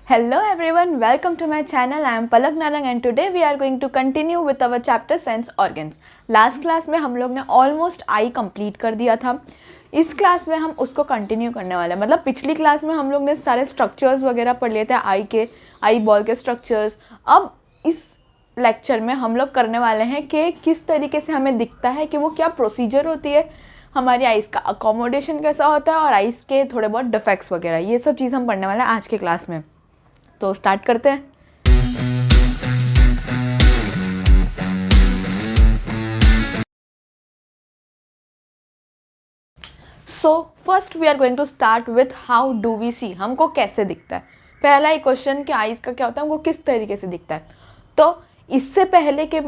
Hello everyone, welcome to my channel. I am Palak Narang and today we are going to continue with our chapter Sense Organs. Last class में हम लोग ने almost आई complete कर दिया था. इस class में हम उसको कंटिन्यू करने वाले हैं. मतलब पिछली क्लास में हम लोग ने सारे स्ट्रक्चर्स वगैरह पढ़ लिए थे आई बॉल के स्ट्रक्चर्स. अब इस लेक्चर में हम लोग करने वाले हैं कि किस तरीके से हमें दिखता है कि वो क्या प्रोसीजर होती है, हमारी आइज़ का अकोमोडेशन कैसा होता है और आइज़ के थोड़े बहुत डिफेक्ट्स वगैरह, ये सब चीज़ हम पढ़ने वाले हैं आज के क्लास में. तो स्टार्ट करते हैं. So first we are going to start with how do we see, हमको कैसे दिखता है. पहला ही क्वेश्चन कि आइज़ का क्या होता है, हमको किस तरीके से दिखता है. तो इससे पहले कि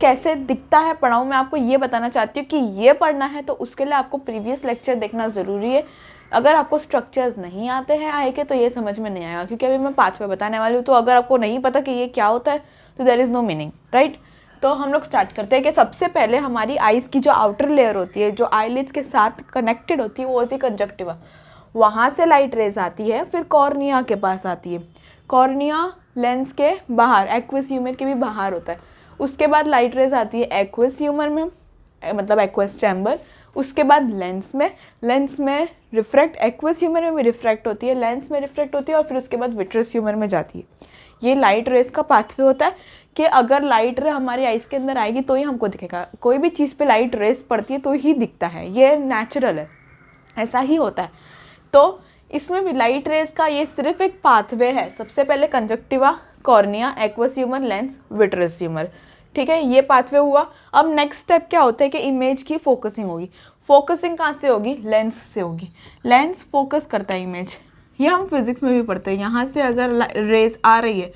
कैसे दिखता है पढ़ाऊँ, मैं आपको ये बताना चाहती हूँ कि ये पढ़ना है तो उसके लिए आपको प्रीवियस लेक्चर देखना ज़रूरी है. अगर आपको स्ट्रक्चर्स नहीं आते हैं आई के तो ये समझ में नहीं आएगा, क्योंकि अभी मैं 5वां बताने वाली हूँ. तो अगर आपको नहीं पता कि ये क्या होता है तो there is no meaning, right. तो हम लोग स्टार्ट करते हैं कि सबसे पहले हमारी आइज़ की जो आउटर लेयर होती है, जो आईलिड्स के साथ कनेक्टेड होती है, वो होती है कंजक्टिवा. वहाँ से लाइट रेज आती है, फिर कॉर्निया के पास आती है. कॉर्निया लेंस के बाहर, एक्वस ह्यूमर के भी बाहर होता है. उसके बाद लाइट रेज आती है एक्वस ह्यूमर में, मतलब एक्वस चैम्बर. उसके बाद लेंस में रिफ्रैक्ट, एक्वस ह्यूमर में भी रिफ्रैक्ट होती है, लेंस में रिफ्रैक्ट होती है और फिर उसके बाद विट्रस ह्यूमर में जाती है. ये लाइट रेस का पाथवे होता है कि अगर लाइट रे हमारी आइज़ के अंदर आएगी तो ही हमको दिखेगा. कोई भी चीज़ पे लाइट रेस पड़ती है तो ही दिखता है, ये नेचुरल है, ऐसा ही होता है. तो इसमें भी लाइट रेस का ये सिर्फ एक पाथवे है. सबसे पहले conjunctiva, cornea, aqueous humour, lens, vitreous humour. ठीक है, ये पाथवे हुआ. अब नेक्स्ट स्टेप क्या होता है कि इमेज की फोकसिंग होगी. फोकसिंग कहाँ से होगी? लेंस से होगी. लेंस फोकस करता है इमेज. ये हम फिजिक्स में भी पढ़ते हैं. यहाँ से अगर रेज आ रही है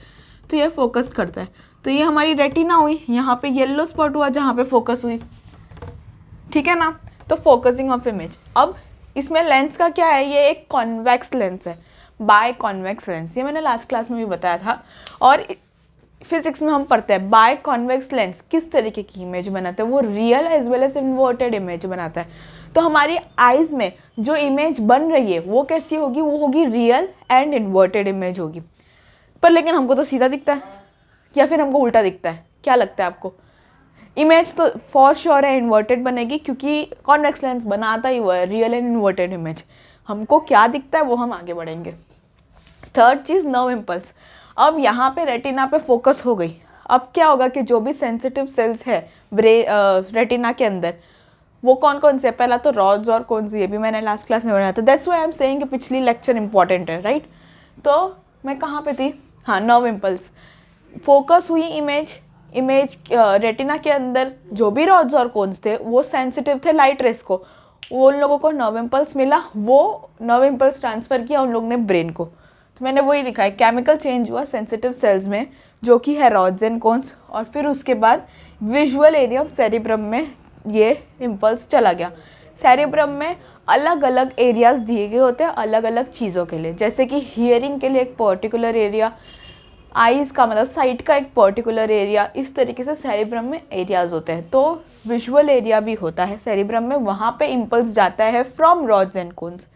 तो ये फोकस करता है. तो ये हमारी रेटिना हुई, यहाँ पे येलो स्पॉट हुआ जहाँ पे फोकस हुई. ठीक है ना. तो फोकसिंग ऑफ इमेज. अब इसमें लेंस का क्या है, ये एक कॉन्वेक्स लेंस है, बाय कॉन्वेक्स लेंस. ये मैंने लास्ट क्लास में भी बताया था. और फिजिक्स में हम पढ़ते हैं बाय कॉन्वेक्स लेंस किस तरीके की इमेज बनाता है, वो real as well as inverted image बनाता है. तो हमारी आइज़ में जो इमेज बन रही है वो कैसी होगी, वो होगी रियल एंड इन्वर्टेड इमेज होगी. पर लेकिन हमको तो सीधा दिखता है या फिर हमको उल्टा दिखता है, क्या लगता है आपको? इमेज तो फॉर श्योर है इन्वर्टेड बनेगी, क्योंकि कॉन्वेक्स लेंस बनाता ही हुआ है रियल एंड इन्वर्टेड इमेज. हमको क्या दिखता है वो हम आगे बढ़ेंगे. थर्ड चीज़, नर्व इम्पल्स. अब यहाँ पे रेटिना पे फोकस हो गई. अब क्या होगा कि जो भी सेंसिटिव सेल्स है रेटिना के अंदर, वो कौन कौन से है? पहला तो रॉड्स और कोन्स, ये भी मैंने लास्ट क्लास में बनाया था. That's why I am saying कि पिछली लेक्चर इंपॉर्टेंट है, राइट. तो मैं कहाँ पे थी? हाँ, नर्व इम्पल्स. फोकस हुई इमेज रेटिना के अंदर. जो भी रॉड्स और कोन्स थे वो सेंसिटिव थे लाइट रेस को, वो उन लोगों को नर्व इम्पल्स मिला. वो नर्व इम्पल्स ट्रांसफ़र किया उन लोगों ने ब्रेन को. तो मैंने वही दिखाया, केमिकल चेंज हुआ सेंसिटिव सेल्स में जो कि है रॉड्स एंड कोन्स, और फिर उसके बाद विजुअल एरिया ऑफ सेरिब्रम में ये इम्पल्स चला गया. सेरिब्रम में अलग अलग एरियाज दिए गए होते हैं अलग अलग चीज़ों के लिए. जैसे कि हियरिंग के लिए एक पर्टिकुलर एरिया, आइज़ का मतलब साइट का एक पर्टिकुलर एरिया, इस तरीके से सेरिब्रम में एरियाज होते हैं. तो विजुअल एरिया भी होता है सेरिब्रम में, वहाँ पे इम्पल्स जाता है फ्रॉम रॉड्स एंड कोन्स.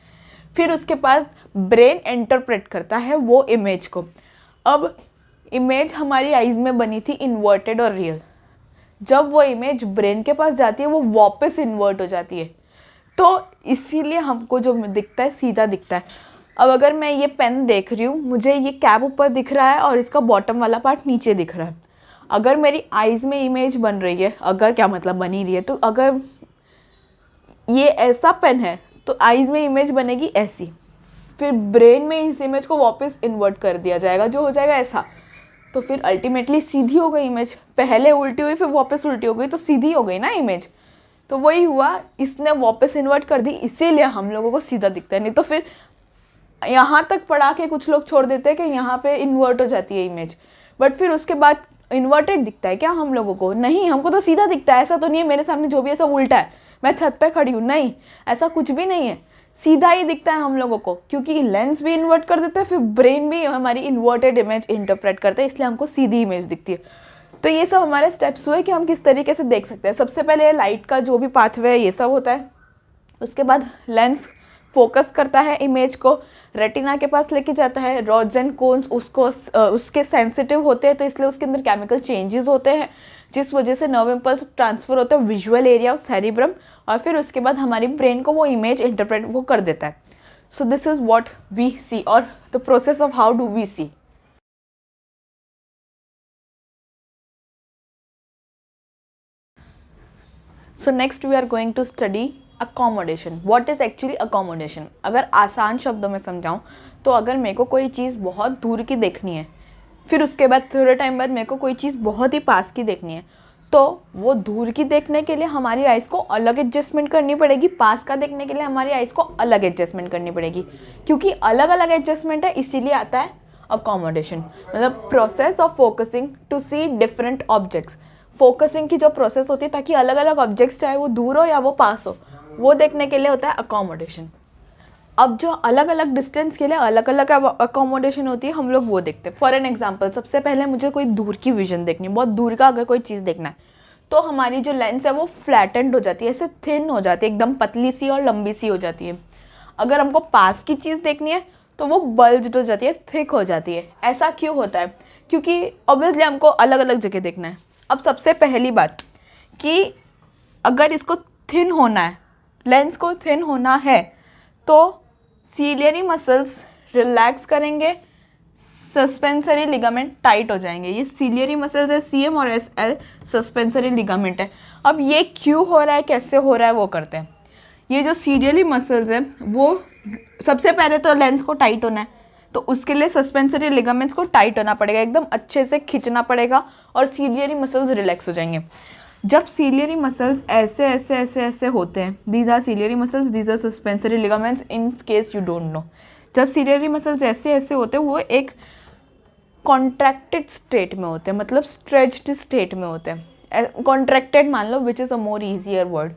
फिर उसके बाद ब्रेन इंटरप्रेट करता है वो इमेज को. अब इमेज हमारी आइज़ में बनी थी इन्वर्टेड और रियल. जब वो इमेज ब्रेन के पास जाती है वो वापस इन्वर्ट हो जाती है. तो इसीलिए हमको जो दिखता है सीधा दिखता है. अब अगर मैं ये पेन देख रही हूँ, मुझे ये कैप ऊपर दिख रहा है और इसका बॉटम वाला पार्ट नीचे दिख रहा है. अगर मेरी आइज़ में इमेज बन रही है, अगर क्या मतलब बनी रही है, तो अगर ये ऐसा पेन है तो आइज़ में इमेज बनेगी ऐसी, फिर ब्रेन में इस इमेज को वापस इन्वर्ट कर दिया जाएगा जो हो जाएगा ऐसा. तो फिर अल्टीमेटली सीधी हो गई इमेज. पहले उल्टी हुई फिर वापस उल्टी हो गई तो सीधी हो गई ना इमेज. तो वही हुआ, इसने वापस इन्वर्ट कर दी, इसीलिए हम लोगों को सीधा दिखता है. नहीं तो फिर यहाँ तक पढ़ा के कुछ लोग छोड़ देते हैं कि यहाँ पे इन्वर्ट हो जाती है इमेज, बट फिर उसके बाद इन्वर्टेड दिखता है क्या हम लोगों को? नहीं, हमको तो सीधा दिखता है. ऐसा तो नहीं है मेरे सामने जो भी ऐसा उल्टा है, मैं छत पे खड़ी हूँ, नहीं, ऐसा कुछ भी नहीं है. सीधा ही दिखता है हम लोगों को, क्योंकि लेंस भी इन्वर्ट कर देता है, फिर ब्रेन भी हमारी इन्वर्टेड इमेज इंटरप्रेट करता है, इसलिए हमको सीधी इमेज दिखती है. तो ये सब हमारे स्टेप्स हुए कि हम किस तरीके से देख सकते हैं. सबसे पहले लाइट का जो भी पाथवे है ये सब होता है. उसके बाद लेंस फोकस करता है इमेज को, रेटिना के पास लेके जाता है, रॉड्स एंड कोन्स उसको उसके सेंसिटिव होते हैं तो इसलिए उसके अंदर केमिकल चेंजेस होते हैं जिस वजह से नर्व इम्पल्स ट्रांसफर होता है विजुअल एरिया ऑफ सेरिब्रम, और फिर उसके बाद हमारी ब्रेन को वो इमेज इंटरप्रेट वो कर देता है. So this is what we see और the process of how do we see. So next we are going to study accommodation. What is actually accommodation? अगर आसान शब्दों में समझाऊँ तो अगर मेरे को कोई चीज़ बहुत दूर की देखनी है, फिर उसके बाद थोड़े टाइम बाद मेरे को कोई चीज़ बहुत ही पास की देखनी है, तो वो दूर की देखने के लिए हमारी आइज़ को अलग एडजस्टमेंट करनी पड़ेगी, पास का देखने के लिए हमारी आइज़ को अलग एडजस्टमेंट करनी पड़ेगी. क्योंकि अलग अलग एडजस्टमेंट है इसीलिए आता है अकोमोडेशन. मतलब process of focusing to see different objects. Focusing की जो प्रोसेस होती है ताकि अलग अलग ऑब्जेक्ट्स चाहे वो दूर हो या वो पास हो वो देखने के लिए होता है अकोमोडेशन. अब जो अलग अलग डिस्टेंस के लिए अलग अलग अकोमोडेशन होती है हम लोग वो देखते हैं. फॉर एन एग्जांपल सबसे पहले मुझे कोई दूर की विजन देखनी है, बहुत दूर का अगर कोई चीज़ देखना है तो हमारी जो लेंस है वो फ्लैटेंड हो जाती है, ऐसे थिन हो जाती है, एकदम पतली सी और लंबी सी हो जाती है. अगर हमको पास की चीज़ देखनी है तो वो बल्ज्ड हो जाती है, थिक हो जाती है. ऐसा क्यों होता है? क्योंकि ऑब्वियसली हमको अलग अलग जगह देखना है. अब सबसे पहली बात कि अगर इसको थिन होना है, लेंस को थिन होना है तो सीलियरी मसल्स रिलैक्स करेंगे, सस्पेंसरी लिगामेंट टाइट हो जाएंगे. ये सीलियरी मसल्स है, सीएम और एसएल सस्पेंसरी लिगामेंट है. अब ये क्यों हो रहा है, कैसे हो रहा है वो करते हैं. ये जो सीलियरी मसल्स है वो सबसे पहले तो लेंस को टाइट होना है तो उसके लिए सस्पेंसरी लिगामेंट्स को टाइट होना पड़ेगा, एकदम अच्छे से खींचना पड़ेगा और सीलियरी मसल्स रिलैक्स हो जाएंगे. जब सीलियरी मसल्स ऐसे ऐसे ऐसे ऐसे होते हैं, these are ciliary muscles, these are suspensory ligaments in case you don't know. जब सीलियरी मसल्स ऐसे ऐसे होते हैं वो एक कॉन्ट्रैक्टेड स्टेट में होते हैं, मतलब स्ट्रेच्ड स्टेट में होते हैं. कॉन्ट्रैक्टेड मान लो, which is a more easier word,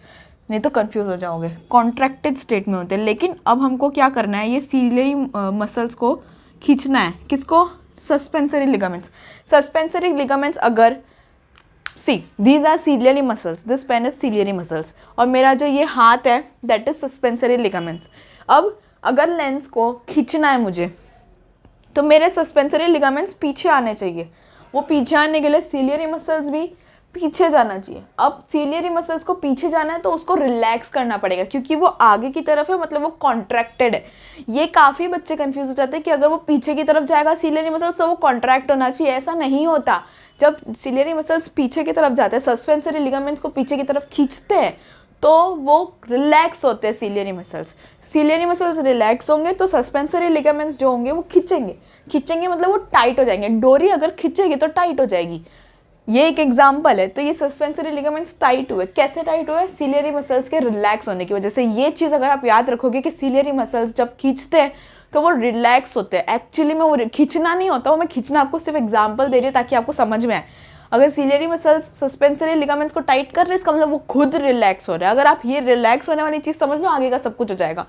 नहीं तो कंफ्यूज हो जाओगे. कॉन्ट्रैक्टेड स्टेट में होते हैं. लेकिन अब हमको क्या करना है, ये सीलियरी मसल्स को खींचना है. किसको? Suspensory ligaments. सस्पेंसरी लिगामेंट्स अगर see these are ciliary muscles, this pen is ciliary muscles, और मेरा जो ये हाथ है दैट इज सस्पेंसरी लिगामेंट्स. अब अगर लेंस को खींचना है मुझे तो मेरे सस्पेंसरी लिगामेंट्स पीछे आने चाहिए. वो पीछे आने के लिए सीलियरी मसल्स भी पीछे जाना चाहिए. अब सीलियरी मसल्स को पीछे जाना है तो उसको रिलैक्स करना पड़ेगा क्योंकि वो आगे की तरफ है, मतलब वो कॉन्ट्रैक्टेड है. ये काफ़ी बच्चे कंफ्यूज हो जाते हैं कि अगर वो पीछे की तरफ जाएगा सीलियरी मसल्स तो वो कॉन्ट्रैक्ट होना चाहिए. ऐसा नहीं होता. जब सीलियरी मसल्स पीछे की तरफ जाते हैं, सस्पेंसरी लिगामेंट्स को पीछे की तरफ खींचते हैं तो वो रिलैक्स होते हैं ciliary muscles. Ciliary muscles relax होंगे तो सस्पेंसरी लिगामेंट्स जो होंगे वो खींचेंगे मतलब वो टाइट हो जाएंगे. डोरी अगर खींचेगी तो टाइट हो जाएगी. ये एक एग्जाम्पल है. तो ये सस्पेंसरी लिगामेंट्स टाइट हुए. कैसे टाइट हुए? सीलियरी मसल्स के रिलैक्स होने की वजह से. ये चीज़ अगर आप याद रखोगे कि सीलियरी मसल्स जब खींचते हैं तो वो रिलैक्स होते हैं. एक्चुअली में वो खींचना नहीं होता, वो मैं खींचना आपको सिर्फ एग्जाम्पल दे रही हूँ ताकि आपको समझ में आए. अगर सीलियरी मसल्स सस्पेंसरी लिगामेंट्स को टाइट कर रहे हैं इसका मतलब वो खुद रिलैक्स हो रहा है. अगर आप ये रिलैक्स होने वाली चीज़ समझ लो आगे का सब कुछ हो जाएगा.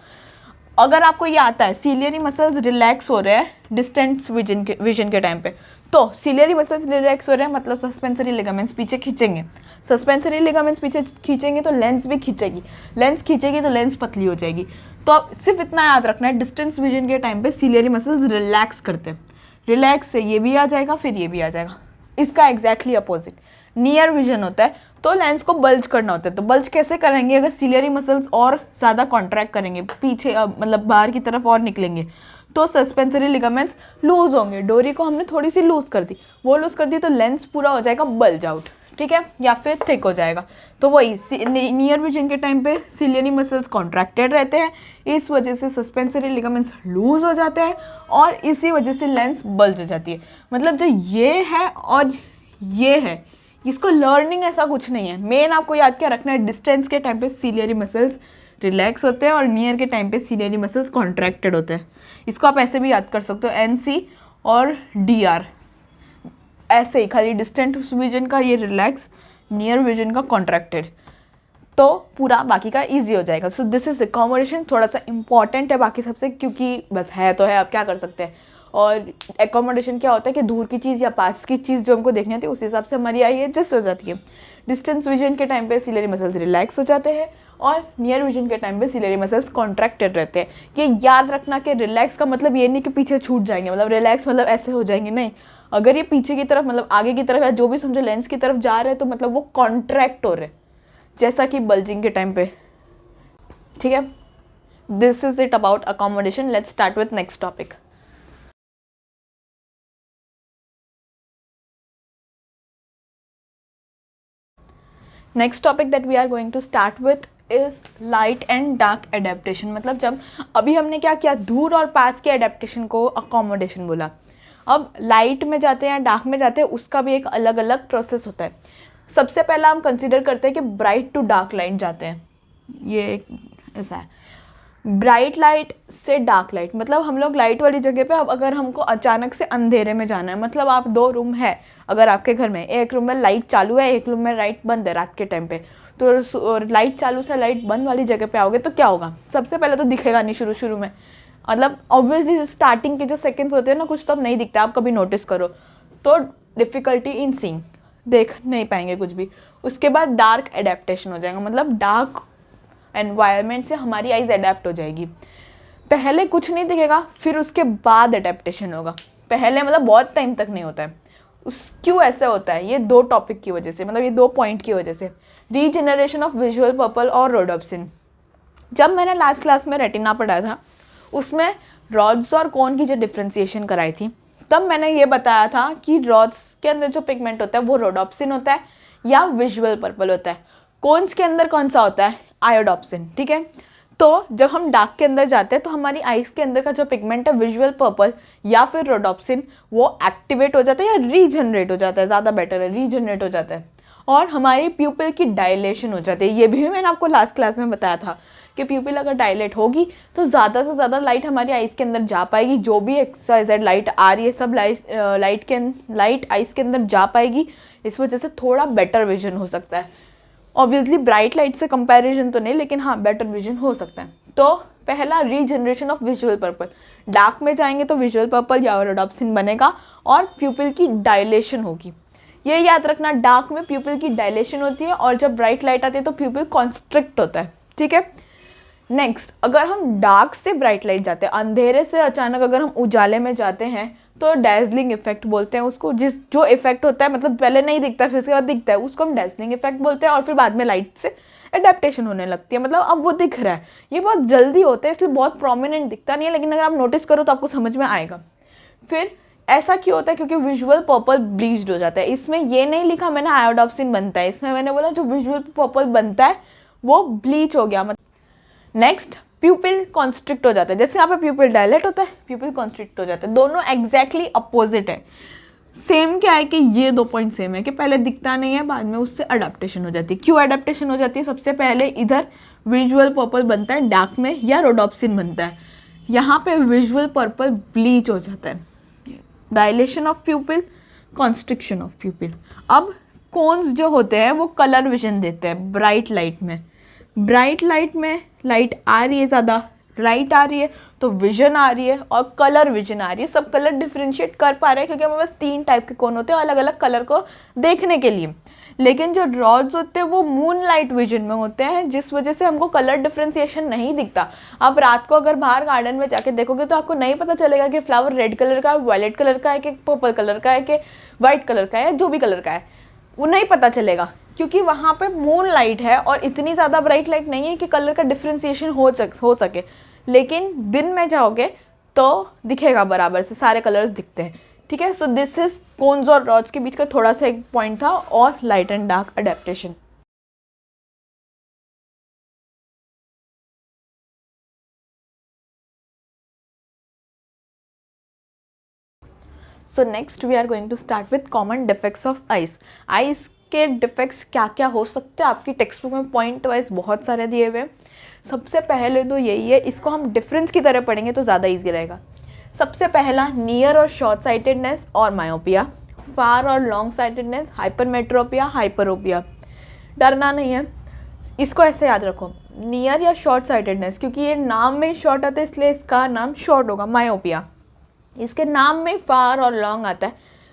अगर आपको ये आता है सीलियरी मसल्स रिलैक्स हो रहे हैं डिस्टेंस विजन के टाइम पे, तो सीलियरी मसल्स रिलैक्स हो रहे हैं मतलब सस्पेंसरी लिगामेंट्स पीछे खींचेंगे. सस्पेंसरी लिगामेंट्स पीछे खींचेंगे तो लेंस भी खींचेगी. लेंस खींचेगी तो लेंस पतली हो जाएगी. तो अब सिर्फ इतना याद रखना है, डिस्टेंस विजन के टाइम पे सीलियरी मसल्स रिलैक्स करते हैं. रिलैक्स से ये भी आ जाएगा फिर ये भी आ जाएगा. इसका एग्जैक्टली अपोजिट नियर विजन होता है तो लेंस को बल्ज करना होता है. तो बल्ज कैसे करेंगे? अगर सीलियरी मसल्स और ज़्यादा कॉन्ट्रैक्ट करेंगे, पीछे मतलब बाहर की तरफ और निकलेंगे तो सस्पेंसरी लिगामेंट्स लूज होंगे. डोरी को हमने थोड़ी सी लूज कर दी, वो लूज कर दी तो लेंस पूरा हो जाएगा बल्ज आउट, ठीक है, या फिर थिक हो जाएगा. तो वही नियर विजन के टाइम पे सीलियरी मसल्स कॉन्ट्रैक्टेड रहते हैं, इस वजह से सस्पेंसरी लिगामेंट्स लूज हो जाते हैं और इसी वजह से लेंस बल्ज हो जाती है. मतलब जो ये है और ये है, इसको लर्निंग ऐसा कुछ नहीं है. मेन आपको याद क्या रखना है, डिस्टेंस के टाइम पे सीलियरी मसल्स रिलैक्स होते हैं और नियर के टाइम पे सीलियरी मसल्स कॉन्ट्रैक्टेड होते हैं. इसको आप ऐसे भी याद कर सकते हो, NC और DR. ऐसे ही खाली डिस्टेंट विजन का ये रिलैक्स, नियर विजन का कॉन्ट्रैक्टेड, तो पूरा बाकी का इजी हो जाएगा. सो दिस इज अकोमोडेशन. थोड़ा सा इंपॉर्टेंट है बाकी सबसे क्योंकि बस है तो है, आप क्या कर सकते हैं. और एकोमोडेशन क्या होता है कि दूर की चीज़ या पास की चीज़ जो हमको देखनी होती है उस हिसाब से हमारी आई एडजस्ट हो जाती है। डिस्टेंस विजन के टाइम पे सिलरी मसल्स रिलैक्स हो जाते हैं और नियर विजन के टाइम पे सिलरी मसल्स कॉन्ट्रैक्टेड रहते हैं। ये याद रखना कि रिलैक्स का मतलब ये नहीं कि पीछे छूट जाएंगे, मतलब रिलैक्स मतलब ऐसे हो जाएंगे, नहीं। अगर ये पीछे की तरफ मतलब आगे की तरफ या जो भी समझो लेंस की तरफ जा रहे हैं तो मतलब वो कॉन्ट्रैक्ट हो रहे, जैसा कि बल्जिंग के टाइम पे। ठीक है, this is it about accommodation. Let's start with next topic. Next topic that we are going to start with is light and dark adaptation. मतलब जब अभी हमने क्या किया, दूर और पास के एडेप्टेशन को अकोमोडेशन बोला। अब लाइट में जाते हैं या डार्क में जाते हैं, उसका भी एक अलग अलग प्रोसेस होता है। सबसे पहला हम कंसिडर करते हैं कि ब्राइट टू डार्क लाइट जाते हैं। ये ऐसा है, ब्राइट लाइट से डार्क लाइट, मतलब हम लोग लाइट वाली जगह पे, अब अगर हमको अचानक से अंधेरे में जाना है, मतलब आप 2 रूम है अगर आपके घर में, एक रूम में लाइट चालू है, एक रूम में लाइट बंद है रात के टाइम पे, तो लाइट चालू से लाइट बंद वाली जगह पे आओगे तो क्या होगा, सबसे पहले तो दिखेगा नहीं शुरू में, मतलब ऑब्वियसली स्टार्टिंग के जो सेकेंड्स होते हैं ना, कुछ तो अब नहीं दिखता, आप कभी नोटिस करो तो डिफ़िकल्टी इन सीइंग, देख नहीं पाएंगे कुछ भी। उसके बाद डार्क एडेप्टेशन हो जाएगा, मतलब डार्क एनवायरनमेंट से हमारी आइज़ अडेप्ट हो जाएगी। पहले कुछ नहीं दिखेगा, फिर उसके बाद अडेप्टेशन होगा, पहले मतलब बहुत टाइम तक नहीं होता है। क्यों ऐसा होता है, ये 2 टॉपिक की वजह से, मतलब ये 2 पॉइंट की वजह से। रीजनरेशन ऑफ विजुअल पर्पल और रोडोप्सिन। जब मैंने लास्ट क्लास में रेटिना पढ़ा था, उसमें रॉड्स और कोन की जो डिफ्रेंसिएशन कराई थी, तब मैंने ये बताया था कि रॉड्स के अंदर जो पिगमेंट होता है वो रोडोप्सिन होता है या विजुअल पर्पल होता है। कोन्स के अंदर कौन सा होता है, आयोडोप्सिन। ठीक है, तो जब हम डार्क के अंदर जाते हैं तो हमारी आइज़ के अंदर का जो पिगमेंट है विजुअल पर्पल या फिर रोडोप्सिन, वो एक्टिवेट हो जाता है या रीजनरेट हो जाता है, ज़्यादा बेटर है, रीजनरेट हो जाता है, और हमारी प्यूपिल की डायलेशन हो जाती है। ये भी मैंने आपको लास्ट क्लास में बताया था कि प्यूपिल अगर डायलेट होगी तो ज़्यादा से ज़्यादा लाइट हमारी आइज़ के अंदर जा पाएगी, जो भी एक्सवाइजेड लाइट आ रही है सब लाइट आइज़ के अंदर जा पाएगी। इस वजह से थोड़ा बेटर विजन हो सकता है। ऑब्वियसली ब्राइट लाइट से कंपैरिजन तो नहीं, लेकिन हाँ बेटर विजन हो सकता है। तो पहला regeneration of visual purple, dark में जाएंगे तो विजुअल पर्पल या रोडोप्सिन बनेगा और प्यूपिल की डायलेशन होगी। ये याद रखना, डार्क में प्यूपिल की डायलेशन होती है और जब ब्राइट लाइट आती है तो प्यूपिल कॉन्स्ट्रिक्ट होता है। ठीक है, नेक्स्ट, अगर हम डार्क से ब्राइट लाइट जाते हैं, अंधेरे से अचानक अगर हम उजाले में जाते हैं तो डैजलिंग इफेक्ट बोलते हैं उसको, जो इफेक्ट होता है, मतलब पहले नहीं दिखता फिर उसके बाद दिखता है, उसको हम डैजलिंग इफेक्ट बोलते हैं, और फिर बाद में लाइट से एडेप्टेशन होने लगती है, मतलब अब वो दिख रहा है। ये बहुत जल्दी होता है इसलिए बहुत प्रोमिनेंट दिखता नहीं है, लेकिन अगर आप नोटिस करो तो आपको समझ में आएगा। फिर ऐसा क्यों होता है, क्योंकि विजुअल पर्पल ब्लीच्ड हो जाता है। इसमें ये नहीं लिखा मैंने आयोडोप्सिन बनता है, इसमें मैंने बोला जो विजुअल पर्पल बनता है वो ब्लीच हो गया। नेक्स्ट, प्यूपिल कॉन्स्ट्रिक्ट हो जाता है, जैसे यहाँ पे प्यूपिल डायलेट होता है, प्यूपिल कॉन्स्ट्रिक्ट हो जाता है, दोनों एग्जैक्टली अपोजिट है। सेम क्या है कि ये 2 पॉइंट सेम है कि पहले दिखता नहीं है, बाद में उससे अडेप्टेशन हो जाती है। क्यों अडेप्टेशन हो जाती है, सबसे पहले इधर विजुअल पर्पल बनता है डार्क में या रोडोप्सिन बनता है, यहाँ पे विजुअल पर्पल ब्लीच हो जाता है, डायलेशन ऑफ प्यूपिल, कॉन्स्ट्रिक्शन ऑफ प्यूपिल। अब कोन्स जो होते हैं वो कलर विजन देते हैं ब्राइट लाइट में। ब्राइट लाइट में लाइट आ रही है, ज़्यादा लाइट आ रही है तो विजन आ रही है और कलर विजन आ रही है। सब कलर डिफ्रेंशिएट कर पा रहे हैं क्योंकि हमारे पास 3 टाइप के कोन होते हैं अलग अलग कलर को देखने के लिए। लेकिन जो रॉड्स होते हैं वो मून लाइट विजन में होते हैं, जिस वजह से हमको कलर डिफ्रेंसिएशन नहीं दिखता। आप रात को अगर बाहर गार्डन में जाके देखोगे तो आपको नहीं पता चलेगा कि फ्लावर रेड कलर का है, वायलेट कलर का है, कि पर्पल कलर का है, कि वाइट कलर का है, जो भी कलर का है वो नहीं पता चलेगा, क्योंकि वहाँ पे मून लाइट है और इतनी ज़्यादा ब्राइट लाइट नहीं है कि कलर का डिफ्रेंसिएशन हो सके। लेकिन दिन में जाओगे तो दिखेगा, बराबर से सारे कलर्स दिखते हैं। ठीक है, सो दिस इज कोन्स और रॉड्स के बीच का थोड़ा सा एक पॉइंट था, और light and dark adaptation. So next we are going to start with common defects of eyes. Eyes के डिफेक्ट्स क्या क्या हो सकते हैं, आपकी टेक्स्ट बुक में पॉइंट वाइज बहुत सारे दिए हुए। सबसे पहले तो यही है, इसको हम डिफरेंस की तरह पढ़ेंगे तो ज़्यादा ईजी रहेगा। सबसे पहला, नियर और शॉर्ट साइटेडनेस और मायोपिया, फार और लॉन्ग साइटेडनेस, हाइपरमेट्रोपिया, हाइपरोपिया। डरना नहीं है, इसको ऐसे याद रखो, नियर या शॉर्ट साइटेडनेस, क्योंकि ये नाम में शॉर्ट आता है इसलिए इसका नाम शॉर्ट होगा, मायोपिया। इसके नाम में फार और लॉन्ग आता है,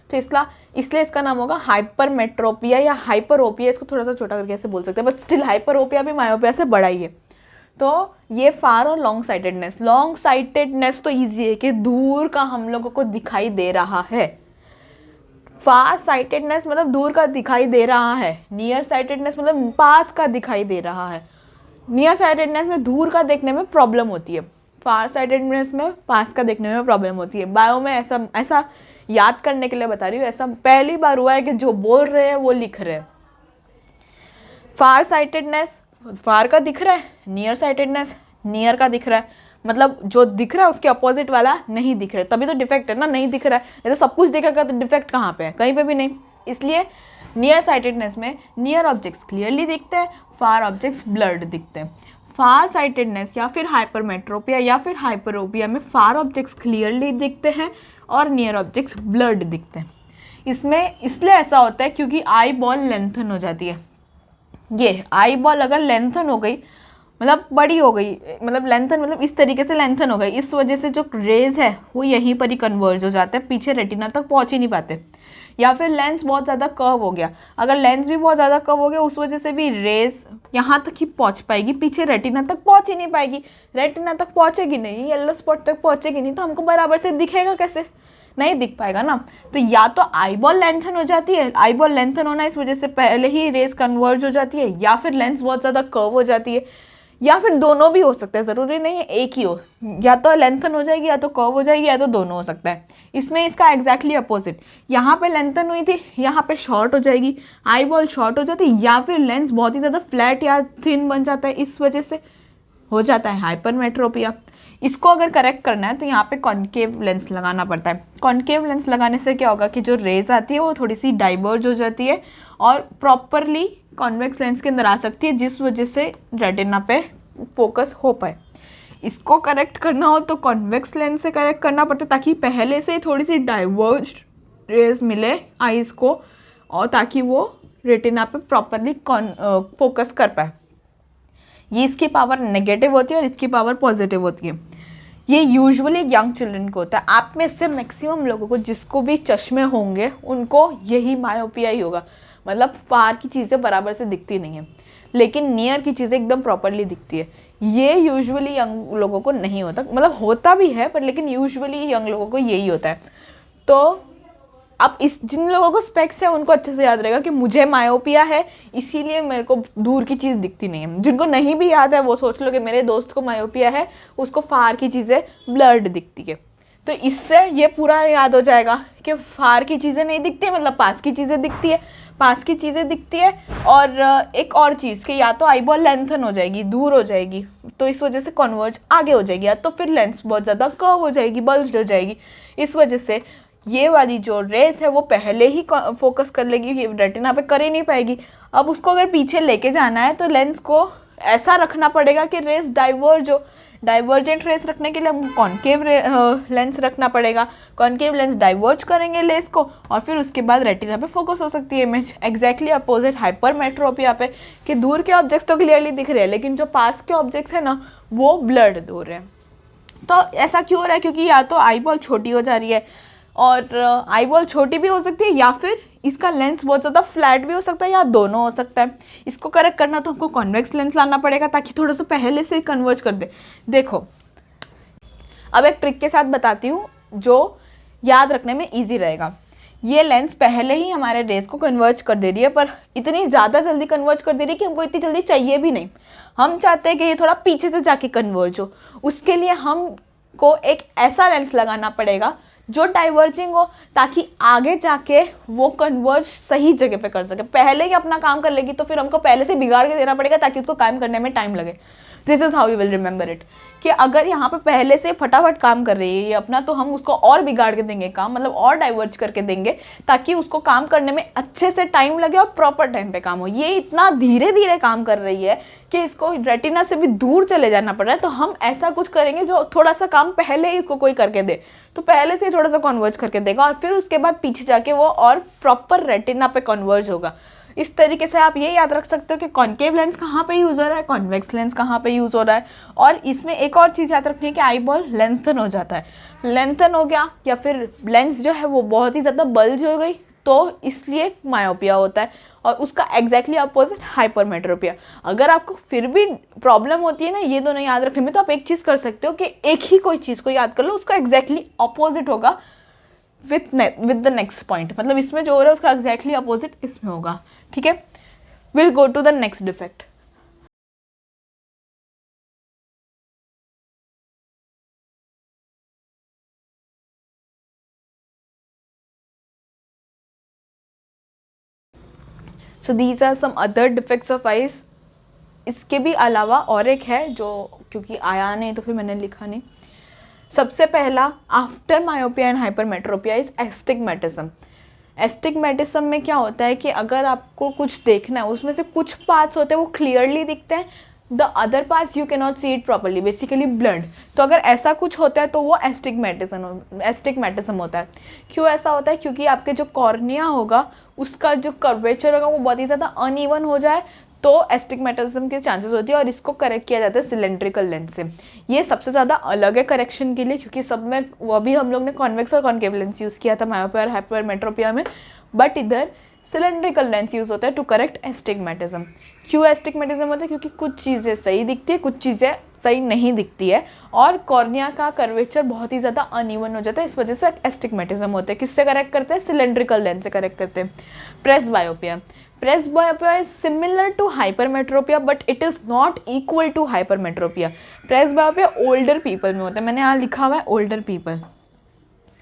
तो इसलिए इसका नाम होगा हाइपरमेट्रोपिया या हाइपरोपिया। इसको थोड़ा सा छोटा करके ऐसे बोल सकते हैं, बट स्टिल हाइपरोपिया भी मायोपिया से बड़ा ही है। तो ये फार और लॉन्ग साइटेडनेस तो ईजी है कि दूर का हम लोगों को दिखाई दे रहा है। फार साइटेडनेस मतलब दूर का दिखाई दे रहा है, नियर साइटेडनेस मतलब पास का दिखाई दे रहा है। नियर साइटेडनेस में दूर का देखने में प्रॉब्लम होती है, फार साइटेडनेस में पास का देखने में प्रॉब्लम होती है। बायो में ऐसा याद करने के लिए बता रही हूँ, ऐसा पहली बार हुआ है कि जो बोल रहे हैं वो लिख रहे हैं। फार साइटेडनेस फार का दिख रहा है, नियर साइटेडनेस नियर का दिख रहा है, मतलब जो दिख रहा है उसके अपोजिट वाला नहीं दिख रहा है, तभी तो डिफेक्ट है ना, नहीं दिख रहा है। ये तो सब कुछ दिखेगा तो डिफेक्ट कहाँ पे है, कहीं पे भी नहीं। इसलिए नियर साइटेडनेस में नियर ऑब्जेक्ट्स क्लियरली दिखते हैं, फार ऑब्जेक्ट्स ब्लर्ड दिखते हैं। फार साइटेडनेस या फिर हाइपरमेट्रोपिया या फिर हाइपरोपिया में फार ऑब्जेक्ट्स क्लियरली दिखते हैं और नियर ऑब्जेक्ट्स ब्लर्ड दिखते हैं। इसमें इसलिए ऐसा होता है क्योंकि आई बॉल लेंथन हो जाती है। ये आई बॉल अगर लेंथन हो गई मतलब बड़ी हो गई, मतलब लेंथन मतलब इस तरीके से लेंथन हो गई, इस वजह से जो रेज है वो यहीं पर ही कन्वर्ज हो जाते हैं, पीछे रेटिना तक पहुंच ही नहीं पाते। या फिर लेंस बहुत ज़्यादा कर्व हो गया, अगर लेंस भी बहुत ज़्यादा कर्व हो गया उस वजह से भी रेज यहाँ तक ही पहुंच पाएगी, पीछे रेटिना तक पहुंच ही नहीं पाएगी। रेटिना तक पहुंचेगी नहीं, येलो स्पॉट तक पहुंचेगी नहीं, तो हमको बराबर से दिखेगा कैसे, नहीं दिख पाएगा ना। तो या तो आई बॉल लेंथन हो जाती है, आई बॉल लेंथन होना इस वजह से पहले ही रेज कन्वर्ज हो जाती है, या फिर लेंस बहुत ज़्यादा कर्व हो जाती है, या फिर दोनों भी हो सकता है, ज़रूरी नहीं है एक ही हो, या तो लेंथन हो जाएगी या तो कर्व हो जाएगी या तो दोनों हो सकता है। इसमें इसका एग्जैक्टली अपोजिट, यहाँ पे लेंथन हुई थी, यहाँ पे शॉर्ट हो जाएगी, आई बॉल शॉर्ट हो जाती है, या फिर लेंस बहुत ही ज़्यादा फ्लैट या थिन बन जाता है, इस वजह से हो जाता है हाइपरमेट्रोपिया। इसको अगर करेक्ट करना है तो यहाँ पे कॉन्केव लेंस लगाना पड़ता है। कॉन्केव लेंस लगाने से क्या होगा कि जो रेज आती है वो थोड़ी सी डाइवर्ज हो जाती है और प्रॉपरली कॉन्वेक्स लेंस के अंदर आ सकती है, जिस वजह से रेटिना पे फोकस हो पाए। इसको करेक्ट करना हो तो कॉन्वेक्स लेंस से करेक्ट करना पड़ता है, ताकि पहले से थोड़ी सी डाइवर्ज रेज मिले आईज को, और ताकि वो रेटिना पे प्रॉपरली फोकस कर पाए। ये इसकी पावर नेगेटिव होती है और इसकी पावर पॉजिटिव होती है। ये यूजुअली यंग चिल्ड्रन को होता है। आप में से मैक्सिमम लोगों को जिसको भी चश्मे होंगे उनको यही मायोपिया ही होगा, मतलब फार की चीज़ें बराबर से दिखती नहीं है लेकिन नियर की चीज़ें एकदम प्रॉपरली दिखती है। ये यूजुअली यंग लोगों को नहीं होता, मतलब होता भी है पर लेकिन यूजुअली यंग लोगों को यही होता है। तो अब जिन लोगों को स्पेक्स है उनको अच्छे से याद रहेगा कि मुझे मायोपिया है इसीलिए मेरे को दूर की चीज़ दिखती नहीं है। जिनको नहीं भी याद है वो सोच लो कि मेरे दोस्त को मायोपिया है, उसको फार की चीज़ें ब्लर्ड दिखती है। तो इससे ये पूरा याद हो जाएगा कि फार की चीज़ें नहीं दिखती मतलब पास की चीज़ें दिखती है, पास की चीज़ें दिखती है। और एक और चीज़ कि या तो आई बॉल लेंथन हो जाएगी, दूर हो जाएगी, तो इस वजह से कन्वर्ज आगे हो जाएगी, या तो फिर लेंस बहुत ज़्यादा कर्व हो जाएगी, बल्ज्ड हो जाएगी, इस वजह से ये वाली जो रेस है वो पहले ही फोकस कर लेगी, ये रेटिना पे कर ही नहीं पाएगी। अब उसको अगर पीछे लेके जाना है तो लेंस को ऐसा रखना पड़ेगा कि रेस डाइवर्ज हो। डाइवर्जेंट रेस रखने के लिए हमको कॉन्केव लेंस रखना पड़ेगा। कॉन्केव लेंस डाइवर्ज करेंगे लेंस को और फिर उसके बाद रेटिना पे फोकस हो सकती है इमेज। एग्जैक्टली अपोजिट हाइपरमेट्रोपिया पे कि दूर के ऑब्जेक्ट्स तो क्लियरली दिख रहे हैं लेकिन जो पास के ऑब्जेक्ट्स है ना वो ब्लर्ड हो रहे हैं। तो ऐसा क्यों हो रहा है? क्योंकि या तो आई बॉल छोटी हो जा रही है, और आई बॉल छोटी भी हो सकती है या फिर इसका लेंस बहुत ज़्यादा फ्लैट भी हो सकता है, या दोनों हो सकता है। इसको करेक्ट करना तो हमको कॉन्वेक्स लेंस लाना पड़ेगा ताकि थोड़ा सा पहले से कन्वर्ज कर दे। देखो अब एक ट्रिक के साथ बताती हूँ जो याद रखने में ईजी रहेगा। ये लेंस पहले ही हमारे रेस को कन्वर्ज कर दे रही है, पर इतनी ज़्यादा जल्दी कन्वर्ज कर दे रही है कि हमको इतनी जल्दी चाहिए भी नहीं। हम चाहते हैं कि ये थोड़ा पीछे से जाके कन्वर्ज हो। उसके लिए हमको एक ऐसा लेंस लगाना पड़ेगा जो डाइवर्जिंग हो, ताकि आगे जाके वो कन्वर्ज सही जगह पे कर सके। पहले ही अपना काम कर लेगी तो फिर हमको पहले से बिगाड़ के देना पड़ेगा ताकि उसको काम करने में टाइम लगे। This is how you will remember it कि अगर यहाँ पे पहले से फटाफट काम कर रही है ये अपना, तो हम उसको और बिगाड़ के देंगे काम, मतलब और डाइवर्ज करके देंगे ताकि उसको काम करने में अच्छे से टाइम लगे और प्रॉपर टाइम पे काम हो। ये इतना धीरे धीरे काम कर रही है कि इसको रेटिना से भी दूर चले जाना पड़ रहा है, तो हम ऐसा कुछ करेंगे जो थोड़ा सा काम पहले ही इसको कोई करके दे, तो पहले से थोड़ा सा कन्वर्ज करके देगा और फिर उसके बाद पीछे जाके वो और प्रॉपर रेटिना पे कन्वर्ज होगा। इस तरीके से आप ये याद रख सकते हो कि कॉन्केव लेंस कहाँ पे यूज़ हो रहा है, कॉन्वेक्स लेंस कहाँ पे यूज़ हो रहा है। और इसमें एक और चीज़ याद रखनी है कि आई बॉल लेंथन हो जाता है, लेंथन हो गया या फिर लेंस जो है वो बहुत ही ज़्यादा बल्ज हो गई, तो इसलिए मायोपिया होता है। और उसका एग्जैक्टली अपोजिट हाइपरमेट्रोपिया। अगर आपको फिर भी प्रॉब्लम होती है ना ये दोनों याद रखने में, तो आप एक चीज़ कर सकते हो कि एक ही कोई चीज़ को याद कर लो, उसका एग्जैक्टली अपोजिट होगा विद द नेक्स्ट पॉइंट। मतलब इसमें जो हो रहा है उसका एग्जैक्टली अपोजिट इसमें होगा, ठीक है। Will go to the next defect. So these are some other defects of eyes. इसके भी अलावा और एक है जो क्योंकि आया नहीं तो फिर मैंने लिखा नहीं। सबसे पहला after myopia and hypermetropia is astigmatism. Astigmatism में क्या होता है कि अगर आपको कुछ देखना है, उसमें से कुछ पार्ट्स होते हैं वो क्लियरली दिखते हैं, the other parts you can not see it properly, basically blood. तो अगर ऐसा कुछ होता है तो वो एस्टिग्मेटिज्म होता है। क्यों ऐसा होता है? क्योंकि आपके जो कॉर्निया होगा उसका जो कर्वेचर होगा वो बहुत ही ज़्यादा अनइवन हो जाए, तो एस्टिग्मेटिज्म के चांसेस होती है। और इसको करेक्ट किया जाता है सिलेंड्रिकल लेंस से। ये सबसे ज़्यादा अलग है करेक्शन के लिए, क्योंकि सब में वो भी हम लोग ने कॉन्वेक्स और कॉन्केव लेंस यूज़ किया था मायोपिया और हाइपरमेट्रोपिया में, बट इधर सिलेंड्रिकल लेंस यूज़ होता है टू करेक्ट एस्टिग्मेटिज्म। क्यों एस्टिग्मेटिज्म होता है? क्योंकि कुछ चीज़ें सही दिखती है, कुछ चीज़ें सही नहीं दिखती है, और कॉर्निया का कर्वेचर बहुत ही ज़्यादा अनइवन हो जाता है, इस वजह से एस्टिग्मेटिज्म होता है। किससे करेक्ट करते हैं? सिलेंड्रिकल लेंस से करेक्ट करते हैं। Presbyopia. Presbyopia is similar to hypermetropia but it is not equal to hypermetropia. Presbyopia older people में होता है, मैंने यहाँ लिखा हुआ है ओल्डर पीपल।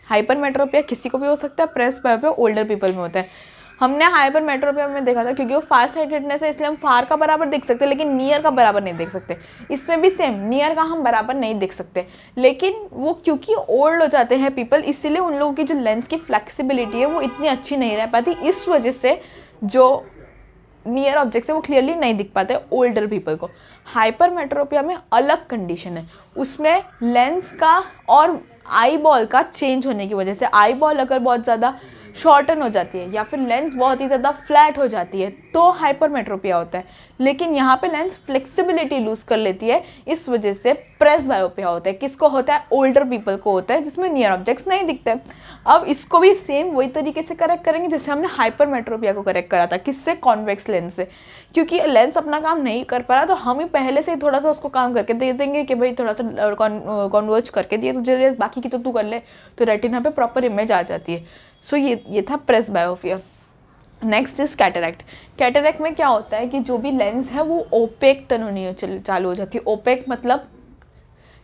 हाइपरमेट्रोपिया किसी को भी हो सकता है, प्रेसबायोपिया ओल्डर पीपल में होता है। हमने हाइपरमेट्रोपिया में देखा था क्योंकि वो फार साइटेडनेस है, इसलिए हम फार का बराबर देख सकते हैं लेकिन नियर का बराबर नहीं देख सकते। इसमें भी सेम, नियर का हम बराबर नहीं देख सकते, लेकिन वो क्योंकि ओल्ड हो जाते हैं पीपल, इसीलिए उन लोगों की जो लेंस की फ्लेक्सिबिलिटी है वो इतनी अच्छी नहीं रह पाती, इस वजह से जो नियर ऑब्जेक्ट्स है वो क्लियरली नहीं दिख पाते ओल्डर पीपल को। हाइपरमेट्रोपिया में अलग कंडीशन है, उसमें लेंस का और आई बॉल का चेंज होने की वजह से, आई बॉल अगर बहुत ज़्यादा शॉर्टन हो जाती है या फिर लेंस बहुत ही ज़्यादा फ्लैट हो जाती है तो हाइपरमेट्रोपिया होता है। लेकिन यहाँ पे लेंस फ्लेक्सिबिलिटी लूज़ कर लेती है, इस वजह से प्रेसबायोपिया होता है। किसको होता है? ओल्डर पीपल को होता है, जिसमें नियर ऑब्जेक्ट्स नहीं दिखते। अब इसको भी सेम वही तरीके से करेक्ट करेंगे जैसे हमने हाइपरमेट्रोपिया को करेक्ट करा था। किससे? कॉन्वेक्स लेंस से। क्योंकि लेंस अपना काम नहीं कर पा रहा तो हम ही पहले से ही थोड़ा सा उसको काम करके दे देंगे कि भाई थोड़ा सा कॉन्वर्ज करके दिए तुझे, बाकी की तो तू कर ले, तो रेटिना पे प्रॉपर इमेज आ जाती है। सो ये था presbyopia. Next is cataract. Cataract में क्या होता है कि जो भी लेंस है वो ओपेक टर्न होनी चालू हो जाती है। ओपेक मतलब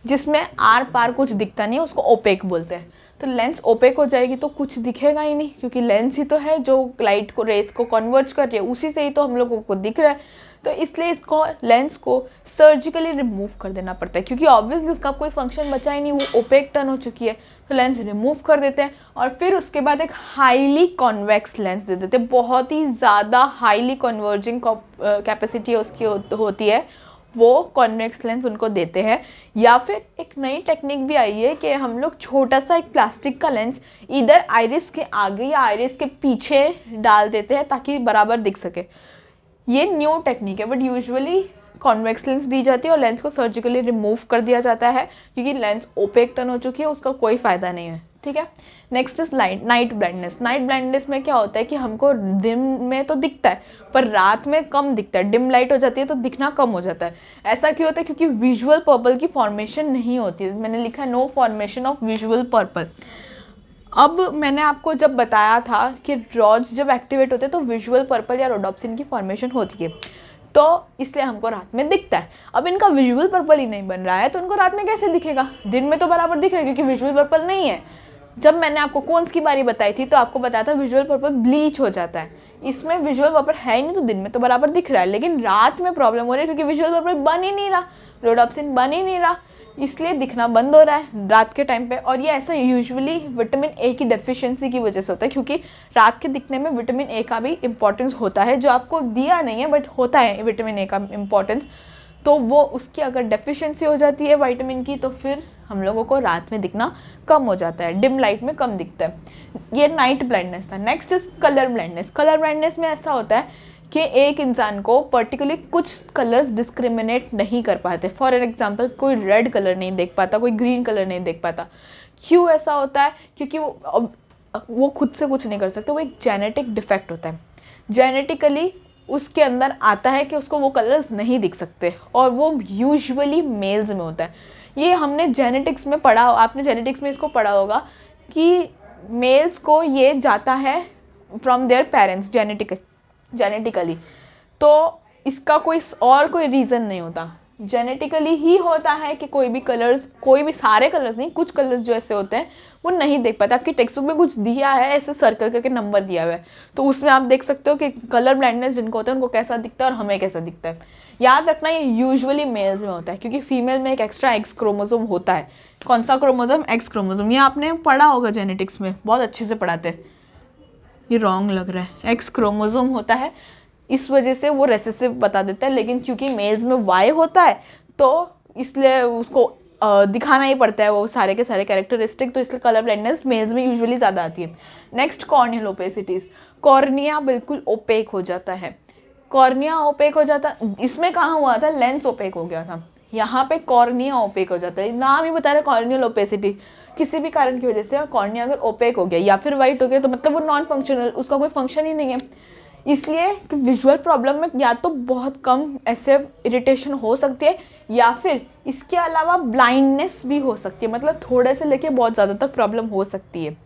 जिसमें आर पार कुछ दिखता नहीं है, उसको ओपेक बोलते हैं। तो लेंस ओपेक हो जाएगी तो कुछ दिखेगा ही नहीं, क्योंकि लेंस ही तो है जो लाइट को, रेस को कन्वर्ट कर रही है, उसी से ही तो हम लोगों को दिख रहा है। तो इसलिए इसको लेंस को सर्जिकली रिमूव कर देना पड़ता है, क्योंकि ऑब्वियसली उसका कोई फंक्शन बचा ही नहीं, वो ओपेक टर्न हो चुकी है। तो लेंस रिमूव कर देते हैं और फिर उसके बाद एक हाईली कॉन्वेक्स लेंस दे देते हैं। बहुत ही ज़्यादा हाईली कन्वर्जिंग कैपेसिटी उसकी होती है, वो कॉन्वेक्स लेंस उनको देते हैं। या फिर एक नई टेक्निक भी आई है कि हम लोग छोटा सा एक प्लास्टिक का लेंस इधर आइरिस के आगे या आइरिस के पीछे डाल देते हैं ताकि बराबर दिख सके। ये न्यू टेक्निक है, बट यूजुअली कॉन्वेक्स लेंस दी जाती है और लेंस को सर्जिकली रिमूव कर दिया जाता है, क्योंकि लेंस ओपेक टर्न हो चुकी है, उसका कोई फ़ायदा नहीं है। ठीक है। Next is night blindness. Night blindness में क्या होता है कि हमको दिन में तो दिखता है पर रात में कम दिखता है, डिम लाइट हो जाती है तो दिखना कम हो जाता है। ऐसा क्यों होता है? क्योंकि विजुअल पर्पल की फॉर्मेशन नहीं होती है। मैंने लिखा है no formation of visual purple. अब मैंने आपको जब बताया था कि रॉड्स जब एक्टिवेट होते हैं तो विजुअल पर्पल या रोडोप्सिन की फॉर्मेशन होती है, तो इसलिए हमको रात में दिखता है। अब इनका विजुअल पर्पल ही नहीं बन रहा है तो उनको रात में कैसे दिखेगा? दिन में तो बराबर दिख रहा है क्योंकि विजुअल पर्पल नहीं है। जब मैंने आपको कोन्स की बारी बताई थी तो आपको बताया था विजुअल पर्पल ब्लीच हो जाता है, इसमें विजुअल पर्पल है ही नहीं, तो दिन में तो बराबर दिख रहा है लेकिन रात में प्रॉब्लम हो रही है क्योंकि विजुअल पर्पल बन ही नहीं रहा, रोडोप्सिन बन ही नहीं रहा, इसलिए दिखना बंद हो रहा है रात के टाइम पे। और ये ऐसा यूजुअली विटामिन ए की डेफिशिएंसी की वजह से होता है, क्योंकि रात के दिखने में विटामिन ए का भी इम्पोर्टेंस होता है, जो आपको दिया नहीं है बट होता है विटामिन ए का इम्पोर्टेंस। तो वो उसकी अगर डेफिशिएंसी हो जाती है विटामिन की तो फिर हम लोगों को रात में दिखना कम हो जाता है, डिम लाइट में कम दिखता है। ये नाइट ब्लाइंडनेस था। Next is colour blindness. Colour blindness में ऐसा होता है कि एक इंसान को पर्टिकुलरली कुछ कलर्स डिस्क्रिमिनेट नहीं कर पाते। फॉर एन एग्जांपल, कोई रेड कलर नहीं देख पाता, कोई ग्रीन कलर नहीं देख पाता। क्यों ऐसा होता है? क्योंकि वो खुद से कुछ नहीं कर सकते, वो एक जेनेटिक डिफेक्ट होता है। जेनेटिकली उसके अंदर आता है कि उसको वो कलर्स नहीं दिख सकते, और वो यूजुअली मेल्स में होता है। ये हमने जेनेटिक्स में पढ़ा, आपने जेनेटिक्स में इसको पढ़ा होगा कि मेल्स को ये जाता है फ्रॉम देयर पेरेंट्स जेनेटिकली। तो इसका कोई रीज़न नहीं होता, जेनेटिकली ही होता है कि कोई भी कलर्स, कोई भी सारे कलर्स नहीं, कुछ कलर्स जो ऐसे होते हैं वो नहीं देख पाते। आपकी टेक्स्ट बुक में कुछ दिया है, ऐसे सर्कल करके नंबर दिया हुआ है, तो उसमें आप देख सकते हो कि कलर ब्लाइंडनेस जिनको होता है उनको कैसा दिखता है और हमें कैसा दिखता है। याद रखना, ये यूजुअली मेल्स में होता है, क्योंकि फीमेल में एक एक्स्ट्रा एक्स क्रोमोसोम होता है। कौन सा क्रोमोसोम? X chromosome. ये आपने पढ़ा होगा जेनेटिक्स में, बहुत अच्छे से पढ़ाते हैं। ये रॉन्ग लग रहा है, एक्स क्रोमोसोम होता है, इस वजह से वो रेसेसिव बता देता है। लेकिन क्योंकि मेल्स में वाई होता है तो इसलिए उसको दिखाना ही पड़ता है वो सारे के सारे कैरेक्टरिस्टिक, तो इसलिए कलर ब्लाइंडनेस मेल्स में यूजुअली ज़्यादा आती है। Next, corneal opacities. कॉर्निया बिल्कुल ओपेक हो जाता है। कॉर्निया ओपेक हो जाता, इसमें कहाँ हुआ था? लेंस ओपेक हो गया था। यहाँ पे कॉर्निया ओपेक हो जाता है, नाम ही बता रहे कॉर्नियल ओपेसिटी। किसी भी कारण की वजह से कॉर्निया अगर ओपेक हो गया या फिर वाइट हो गया तो मतलब वो नॉन फंक्शनल, उसका कोई फंक्शन ही नहीं है। इसलिए कि विजुअल प्रॉब्लम में या तो बहुत कम ऐसे इरिटेशन हो सकती है, या फिर इसके अलावा ब्लाइंडनेस भी हो सकती है, मतलब थोड़े से लेके बहुत ज़्यादा तक प्रॉब्लम हो सकती है।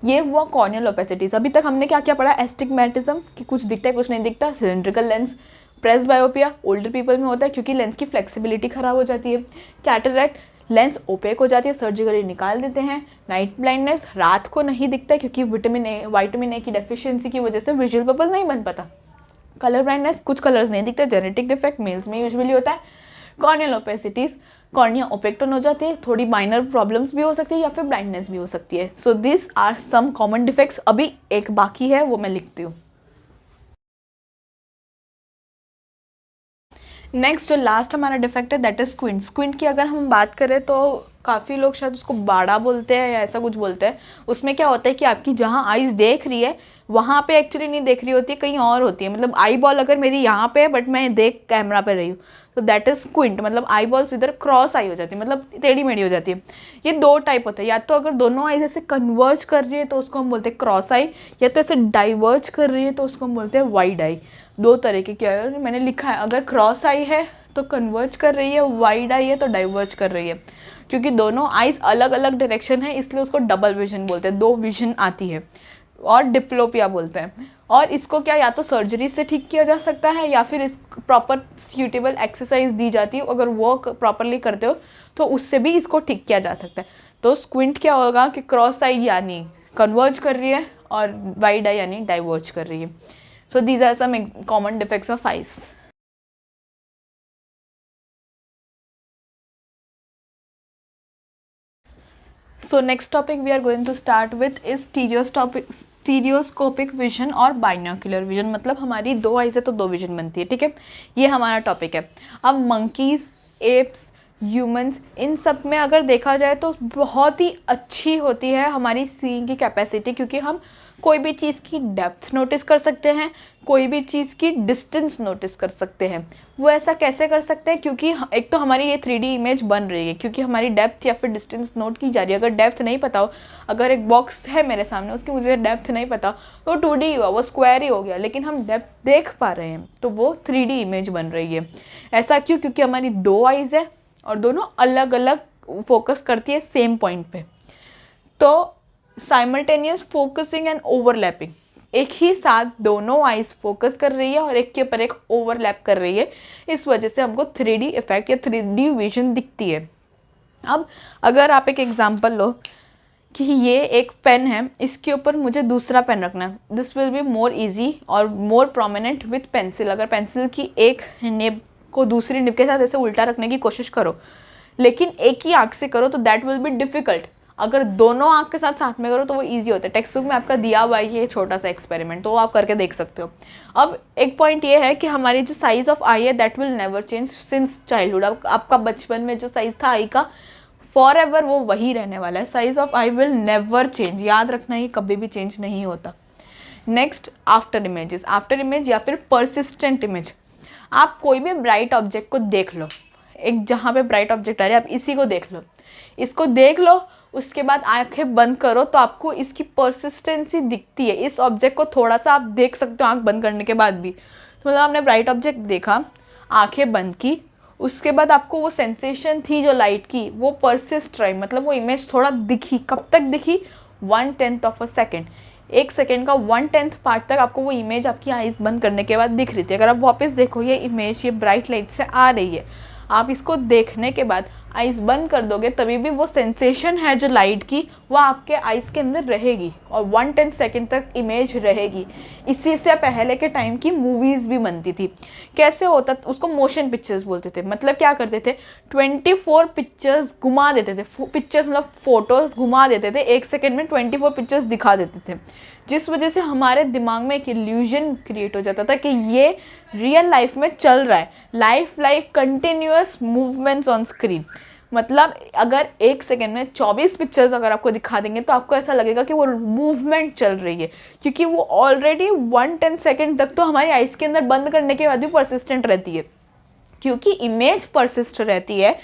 ये हुआ कॉर्नियल ओपेसिटीज। अभी तक हमने क्या क्या पढ़ा? एस्टिग्मेटिज्म, कि कुछ दिखता है कुछ नहीं दिखता। Cylindrical lens. Presbyopia older people में होता है क्योंकि लेंस की फ्लेक्सिबिलिटी खराब हो जाती है। कैटरैक्ट, लेंस ओपेक हो जाती है, सर्जिकली निकाल देते हैं। नाइट ब्लाइंडनेस, रात को नहीं दिखता है क्योंकि विटामिन ए की डेफिशिएंसी की वजह से विजुअल पर्पल नहीं बन पाता। कलर ब्लाइंडनेस, कुछ कलर्स नहीं दिखते, जेनेटिक डिफेक्ट, मेल्स में यूजुअली होता है। कॉर्नियल ओपेसिटीज, कॉर्निया ओपेक्टन हो जाती है, थोड़ी माइनर प्रॉब्लम्स भी हो सकती है या फिर ब्लाइंडनेस भी हो सकती है। So this are some common defects. अभी एक बाकी है, वो मैं लिखती हूँ। नेक्स्ट जो लास्ट हमारा डिफेक्ट है दैट इज स्क्विंट। स्क्विंट की अगर हम बात करें तो काफ़ी लोग शायद उसको बाड़ा बोलते हैं या ऐसा कुछ बोलते हैं। उसमें क्या होता है कि आपकी जहाँ आइज़ देख रही है वहाँ पे एक्चुअली नहीं देख रही होती है, कहीं और होती है। मतलब आई बॉल अगर मेरी यहाँ पे है बट मैं देख कैमरा पे रही हूँ, तो दैट इज स्क्विंट। मतलब आई बॉल्स इधर क्रॉस आई हो जाती है, मतलब टेढ़ी मेढ़ी हो जाती है। ये दो टाइप होता है, या तो अगर दोनों आइज ऐसे कन्वर्ज कर रही है तो उसको हम बोलते हैं क्रॉस आई, या तो ऐसे डाइवर्ज कर रही है तो उसको हम बोलते हैं वाइड आई। दो तरह के क्या है मैंने लिखा है, अगर क्रॉस आई है तो कन्वर्ज कर रही है, वाइड आई है तो डाइवर्ज कर रही है। क्योंकि दोनों आइज अलग अलग डायरेक्शन है इसलिए उसको डबल विजन बोलते हैं, दो विजन आती है, और डिप्लोपिया बोलते हैं। और इसको क्या या तो सर्जरी से ठीक किया जा सकता है या फिर इस प्रॉपर सूटेबल एक्सरसाइज दी जाती है, अगर वो प्रॉपरली करते हो तो उससे भी इसको ठीक किया जा सकता है। तो स्क्विंट क्या होगा कि क्रॉस आई यानी कन्वर्ज कर रही है और वाइड आई यानी डाइवर्ज कर रही है। So these are some common defects of eyes. So next topic we are going to start with is stereoscopic vision और बाइनोक्यूलर विजन। मतलब हमारी दो आइज है तो दो विजन बनती है, ठीक है। ये हमारा टॉपिक है। अब मंकीज़, एप्स, ह्यूमंस, इन सब में अगर देखा जाए तो बहुत ही अच्छी होती है हमारी सीइंग की कैपेसिटी, क्योंकि हम कोई भी चीज़ की डेप्थ नोटिस कर सकते हैं, कोई भी चीज़ की डिस्टेंस नोटिस कर सकते हैं। वो ऐसा कैसे कर सकते हैं? क्योंकि एक तो हमारी ये 3D इमेज बन रही है क्योंकि हमारी डेप्थ या फिर डिस्टेंस नोट की जा रही है। अगर डेप्थ नहीं पता हो, अगर एक बॉक्स है मेरे सामने उसकी मुझे डेप्थ नहीं पता, तो 2D हुआ, वो स्क्वायर ही हो गया, लेकिन हम डेप्थ देख पा रहे हैं तो वो 3D इमेज बन रही है। ऐसा क्यों? क्योंकि हमारी दो आइज़ है और दोनों अलग अलग फोकस करती है सेम पॉइंट पे। तो साइमल्टेनियस फोकसिंग एंड ओवरलैपिंग, एक ही साथ दोनों आइज फोकस कर रही है और एक के ऊपर एक ओवरलैप कर रही है, इस वजह से हमको 3D इफेक्ट या 3D विजन दिखती है। अब अगर आप एक एग्जांपल लो कि ये एक पेन है, इसके ऊपर मुझे दूसरा पेन रखना है, this will be more easy और मोर प्रोमिनेंट विथ पेंसिल। अगर पेंसिल की एक निब को दूसरी निब के साथ ऐसे उल्टा रखने की कोशिश करो, लेकिन एक ही आँख से करो तो दैट विल बी डिफ़िकल्ट। अगर दोनों आँख के साथ साथ में करो तो वो इजी होता है। टेक्स्ट बुक में आपका दिया हुआ है ये छोटा सा एक्सपेरिमेंट, तो वो आप करके देख सकते हो। अब एक पॉइंट ये है कि हमारी जो साइज़ ऑफ आई है that will never change since childhood. अब आपका बचपन में जो साइज़ था आई का फॉर एवर वो वही रहने वाला है। Size of I will never change, याद रखना, ये कभी भी चेंज नहीं होता। Next after images, after image या फिर परसिस्टेंट इमेज। आप कोई भी ब्राइट ऑब्जेक्ट को देख लो, एक जहाँ पे ब्राइट ऑब्जेक्ट आ रही है आप इसी को देख लो, इसको देख लो, उसके बाद आंखें बंद करो तो आपको इसकी परसिस्टेंसी दिखती है। इस ऑब्जेक्ट को थोड़ा सा आप देख सकते हो आंख बंद करने के बाद भी। तो मतलब आपने ब्राइट ऑब्जेक्ट देखा, आंखें बंद की, उसके बाद आपको वो सेंसेशन थी जो लाइट की वो परसिस्ट रही, मतलब वो इमेज थोड़ा दिखी। कब तक दिखी? 1/10 ऑफ अ सेकेंड, 1 सेकेंड का 1/10 पार्ट तक आपको वो इमेज आपकी आइज़ बंद करने के बाद दिख रही थी। अगर आप वापस देखो ये इमेज ये ब्राइट लाइट से आ रही है, आप इसको देखने के बाद आइज़ बंद कर दोगे तभी भी वो सेंसेशन है जो लाइट की वो आपके आइज़ के अंदर रहेगी और 1/10 सेकेंड तक इमेज रहेगी। इसी से पहले के टाइम की मूवीज़ भी बनती थी। कैसे होता? उसको मोशन पिक्चर्स बोलते थे। मतलब क्या करते थे, 24 पिक्चर्स घुमा देते थे, पिक्चर्स मतलब फ़ोटोज़ घुमा देते थे, 1 सेकेंड में 24 पिक्चर्स दिखा देते थे, जिस वजह से हमारे दिमाग में एक इल्यूजन क्रिएट हो जाता था कि ये रियल लाइफ में चल रहा है। Life like continuous movements on screen. मतलब अगर 1 सेकेंड में 24 पिक्चर्स अगर आपको दिखा देंगे तो आपको ऐसा लगेगा कि वो मूवमेंट चल रही है, क्योंकि वो ऑलरेडी 1/10 सेकेंड तक तो हमारी आइज़ के अंदर बंद करने के बाद भी परसिस्टेंट रहती है। क्योंकि इमेज परसिस्ट रहती है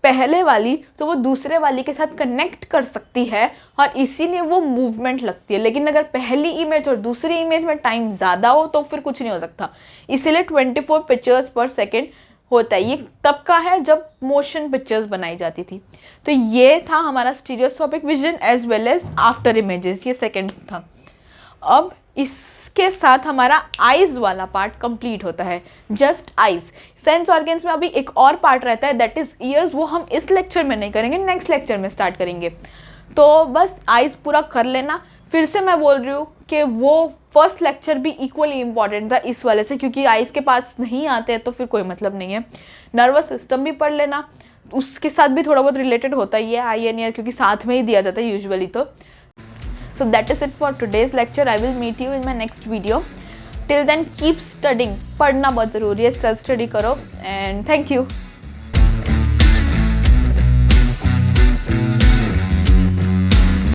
पहले वाली, तो वो दूसरे वाली के साथ कनेक्ट कर सकती है और इसीलिए वो मूवमेंट लगती है। लेकिन अगर पहली इमेज और दूसरी इमेज में टाइम ज़्यादा हो तो फिर कुछ नहीं हो सकता। इसीलिए 24 पिक्चर्स पर सेकेंड होता है। ये तब का है जब मोशन पिक्चर्स बनाई जाती थी। तो ये था हमारा stereoscopic vision as well as after images, ये सेकेंड था। अब इसके साथ हमारा आइज़ वाला पार्ट कंप्लीट होता है, जस्ट आइज़। सेंस ऑर्गन्स में अभी एक और पार्ट रहता है दैट इज़ ईयर्स, वो हम इस लेक्चर में नहीं करेंगे, नेक्स्ट लेक्चर में स्टार्ट करेंगे। तो बस आइज़ पूरा कर लेना। फिर से मैं बोल रही हूँ कि वो फर्स्ट लेक्चर भी इक्वली इम्पॉर्टेंट था इस वाले से, क्योंकि आइज़ के पार्ट्स नहीं आते हैं तो फिर कोई मतलब नहीं है। नर्वस सिस्टम भी पढ़ लेना, उसके साथ भी थोड़ा बहुत रिलेटेड होता ही है आई एन ईयर, क्योंकि साथ में ही दिया जाता है यूजुअली। तो so that is it for today's lecture. I will meet you in my next video. Till then keep studying. पढ़ना बहुत ज़रूरी है, सेल्फ स्टडी करो, and thank you.